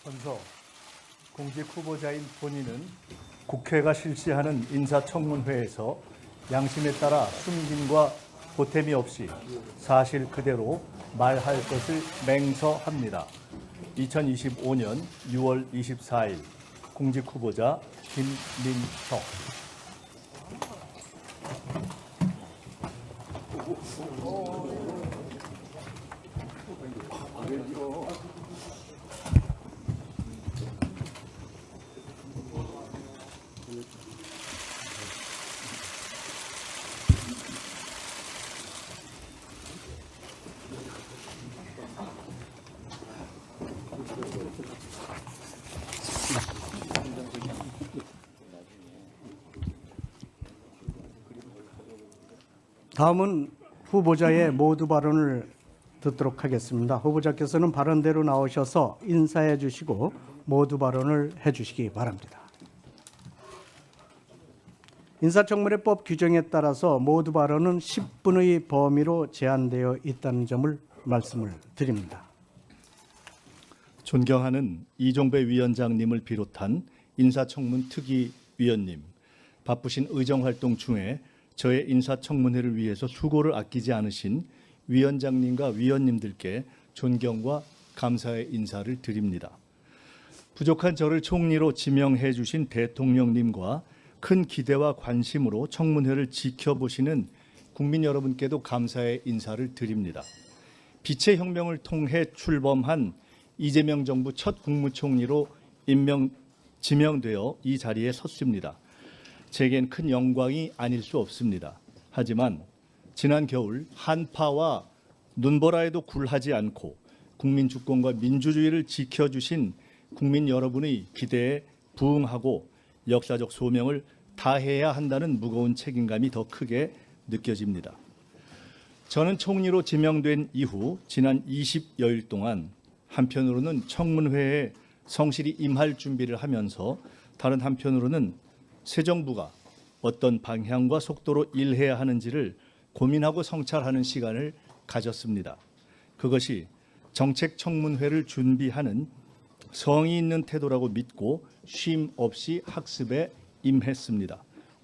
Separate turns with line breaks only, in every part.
먼저 공직 후보자인 본인은 국회가 실시하는 인사청문회에서 양심에 따라 숨김과 보탬이 없이 사실 그대로 말할 것을 맹서합니다. 2025년 6월 24일 공직 후보자 김민석.
다음은 후보자의 모두 발언을 듣도록 하겠습니다. 후보자께서는 발언대로 나오셔서 인사해 주시고 모두 발언을 해 주시기 바랍니다. 인사청문회법 규정에 따라서 모두 발언은 10분의 범위로 제한되어 있다는 점을 말씀을 드립니다.
존경하는 이종배 위원장님을 비롯한 인사청문 특위위원님, 바쁘신 의정활동 중에 저의 인사청문회를 위해서 수고를 아끼지 않으신 위원장님과 위원님들께 존경과 감사의 인사를 드립니다. 부족한 저를 총리로 지명해 주신 대통령님과 큰 기대와 관심으로 청문회를 지켜보시는 국민 여러분께도 감사의 인사를 드립니다. 빛의 혁명을 통해 출범한 이재명 정부 첫 국무총리로 지명되어 이 자리에 섰습니다. 제겐 큰 영광이 아닐 수 없습니다. 하지만 지난 겨울 한파와 눈보라에도 굴하지 않고 국민 주권과 민주주의를 지켜주신 국민 여러분의 기대에 부응하고 역사적 소명을 다해야 한다는 무거운 책임감이 더 크게 느껴집니다. 저는 총리로 지명된 이후 지난 20여일 동안 한편으로는 청문회에 성실히 임할 준비를 하면서 다른 한편으로는 새 정부가 어떤 방향과 속도로 일해야 하는지를 고민하고 성찰하는 시간을 가졌습니다. 그것이 정책 청문회를 준비하는 성의 있는 태도라고 믿고 쉼 없이 학습에 임했습니다.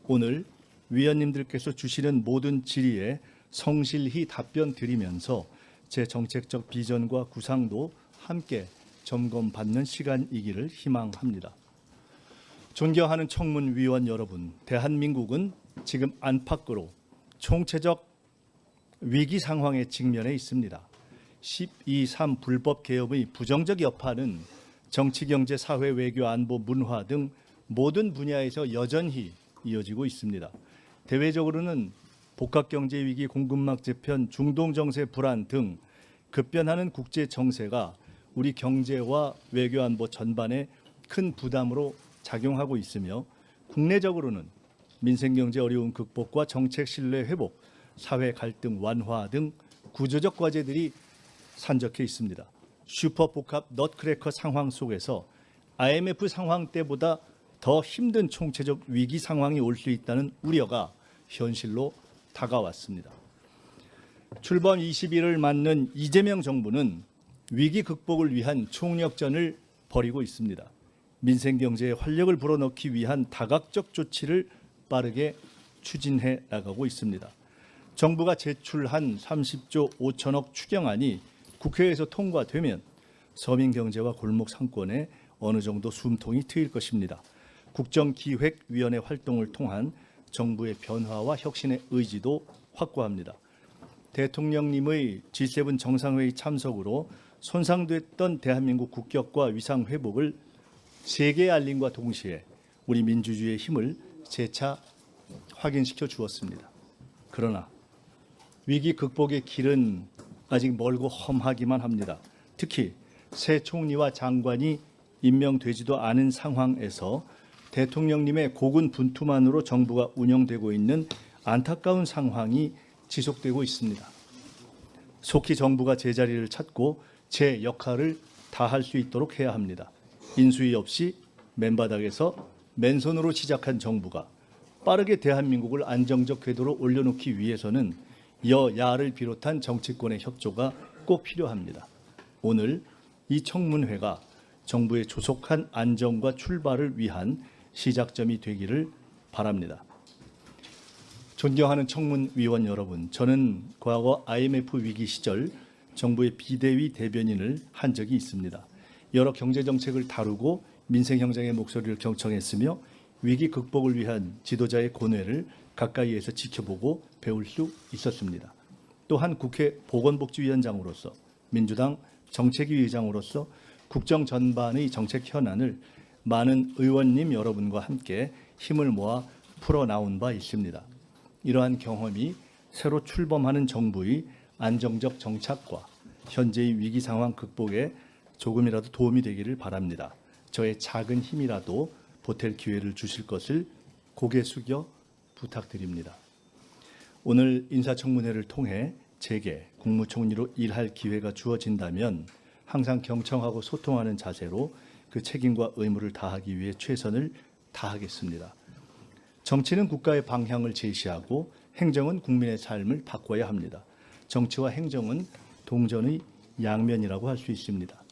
오늘 위원님들께서 주시는 모든 질의에 성실히 답변 드리면서 제 정책적 비전과 구상도 함께 점검받는 시간이기를 희망합니다. 존경하는 청문위원 여러분, 대한민국은 지금 안팎으로 총체적 위기 상황에 직면해 있습니다. 12.3 불법 개혁의 부정적 여파는 정치, 경제, 사회, 외교, 안보, 문화 등 모든 분야에서 여전히 이어지고 있습니다. 대외적으로는 복합경제 위기, 공급망 재편, 중동 정세 불안 등 급변하는 국제 정세가 우리 경제와 외교, 안보 전반에 큰 부담으로 작용하고 있으며 국내적으로는 민생 경제 어려움 극복과 정책 신뢰 회복, 사회 갈등 완화 등 구조적 과제들이 산적해 있습니다. 슈퍼 복합 넛크래커 상황 속에서 IMF 상황 때보다 더 힘든 총체적 위기 상황이 올 수 있다는 우려가 현실로 다가왔습니다. 출범 20일을 맞는 이재명 정부는 위기 극복을 위한 총력전을 벌이고 있습니다. 민생 경제에 활력을 불어넣기 위한 다각적 조치를 빠르게 추진해 나가고 있습니다. 정부가 제출한 30조 5천억 추경안이 국회에서 통과되면 서민 경제와 골목 상권에 어느 정도 숨통이 트일 것입니다. 국정기획위원회 활동을 통한 정부의 변화와 혁신의 의지도 확고합니다. 대통령님의 G7 정상회의 참석으로 손상됐던 대한민국 국격과 위상 회복을 세계에 알림과 동시에 우리 민주주의의 힘을 재차 확인시켜 주었습니다. 그러나 위기 극복의 길은 아직 멀고 험하기만 합니다. 특히 새 총리와 장관이 임명되지도 않은 상황에서 대통령님의 고군 분투만으로 정부가 운영되고 있는 안타까운 상황이 지속되고 있습니다. 속히 정부가 제자리를 찾고 제 역할을 다할 수 있도록 해야 합니다. 인수위 없이 맨바닥에서 맨손으로 시작한 정부가 빠르게 대한민국을 안정적 궤도로 올려놓기 위해서는 여야를 비롯한 정치권의 협조가 꼭 필요합니다. 오늘 이 청문회가 정부의 조속한 안정과 출발을 위한 시작점이 되기를 바랍니다. 존경하는 청문위원 여러분, 저는 과거 IMF 위기 시절 정부의 비대위 대변인을 한 적이 있습니다. 여러 경제정책을 다루고 민생 현장의 목소리를 경청했으며 위기 극복을 위한 지도자의 고뇌를 가까이에서 지켜보고 배울 수 있었습니다. 또한 국회 보건복지위원장으로서 민주당 정책위 의장으로서 국정 전반의 정책 현안을 많은 의원님 여러분과 함께 힘을 모아 풀어나온 바 있습니다. 이러한 경험이 새로 출범하는 정부의 안정적 정착과 현재의 위기 상황 극복에 조금이라도 도움이 되기를 바랍니다. 저의 작은 힘이라도 보탤 기회를 주실 것을 고개 숙여 부탁드립니다. 오늘 인사청문회를 통해 제게 국무총리로 일할 기회가 주어진다면 항상 경청하고 소통하는 자세로 그 책임과 의무를 다하기 위해 최선을 다하겠습니다. 정치는 국가의 방향을 제시하고 행정은 국민의 삶을 바꿔야 합니다. 정치와 행정은 동전의 양면이라고 할 수 있습니다.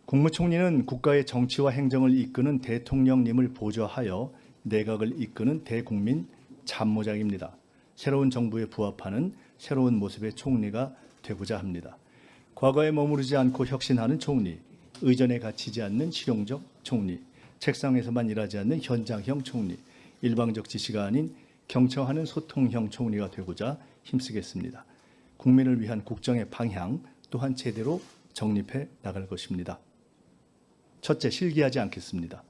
국무총리는 국가의 정치와 행정을 이끄는 대통령님을 보좌하여 내각을 이끄는 대국민 참모장입니다. 새로운 정부에 부합하는 새로운 모습의 총리가 되고자 합니다. 과거에 머무르지 않고 혁신하는 총리, 의전에 갇히지 않는 실용적 총리, 책상에서만 일하지 않는 현장형 총리, 일방적 지시가 아닌 경청하는 소통형 총리가 되고자 힘쓰겠습니다. 국민을 위한 국정의 방향 또한 제대로 정립해 나갈 것입니다. 첫째, 실기하지 않겠습니다.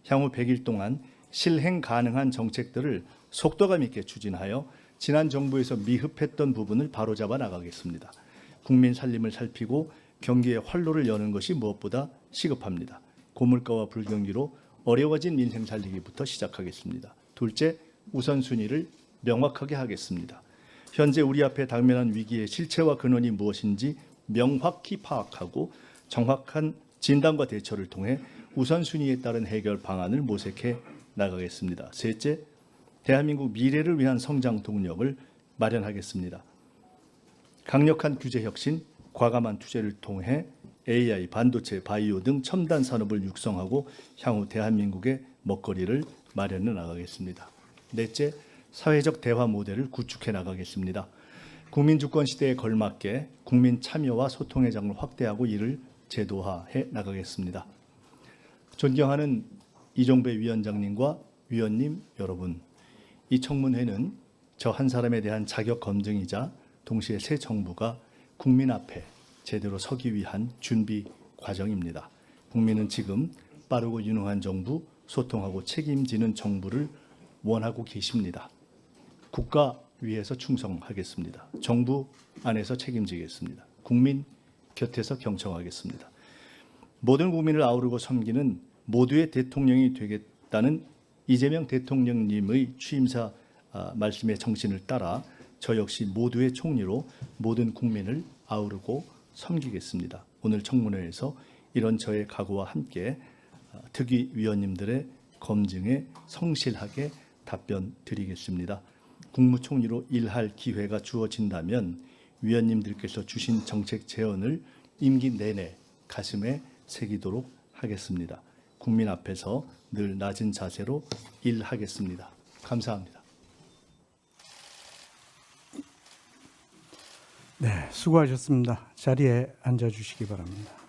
향후 100일 동안 실행 가능한 정책들을 속도감 있게 추진하여 지난 정부에서 미흡했던 부분을 바로잡아 나가겠습니다. 국민 살림을 살피고 경기의 활로를 여는 것이 무엇보다 시급합니다. 고물가와 불경기로 어려워진 민생 살리기부터 시작하겠습니다. 둘째, 우선순위를 명확하게 하겠습니다. 현재 우리 앞에 당면한 위기의 실체와 근원이 무엇인지 명확히 파악하고 정확한 진단과 대처를 통해 우선순위에 따른 해결 방안을 모색해 나가겠습니다. 셋째, 대한민국 미래를 위한 성장 동력을 마련하겠습니다. 강력한 규제 혁신, 과감한 투자를 통해 AI, 반도체, 바이오 등 첨단 산업을 육성하고 향후 대한민국의 먹거리를 마련해 나가겠습니다. 넷째, 사회적 대화 모델을 구축해 나가겠습니다. 국민주권 시대에 걸맞게 국민 참여와 소통의 장을 확대하고 이를 제도화해 나가겠습니다. 존경하는 이종배 위원장님과 위원님 여러분, 이 청문회는 저 한 사람에 대한 자격 검증이자 동시에 새 정부가 국민 앞에 제대로 서기 위한 준비 과정입니다. 국민은 지금 빠르고 유능한 정부, 소통하고 책임지는 정부를 원하고 계십니다. 국가 위에서 충성하겠습니다. 정부 안에서 책임지겠습니다. 국민 곁에서 경청하겠습니다. 모든 국민을 아우르고 섬기는 모두의 대통령이 되겠다는 이재명 대통령님의 취임사 말씀의 정신을 따라 저 역시 모두의 총리로 모든 국민을 아우르고 섬기겠습니다. 오늘 청문회에서 이런 저의 각오와 함께 특위 위원님들의 검증에 성실하게 답변 드리겠습니다. 국무총리로 일할 기회가 주어진다면 위원님들께서 주신 정책 제언을 임기 내내 가슴에 새기도록 하겠습니다. 국민 앞에서 늘 낮은 자세로 일하겠습니다. 감사합니다.
네, 수고하셨습니다. 자리에 앉아주시기 바랍니다.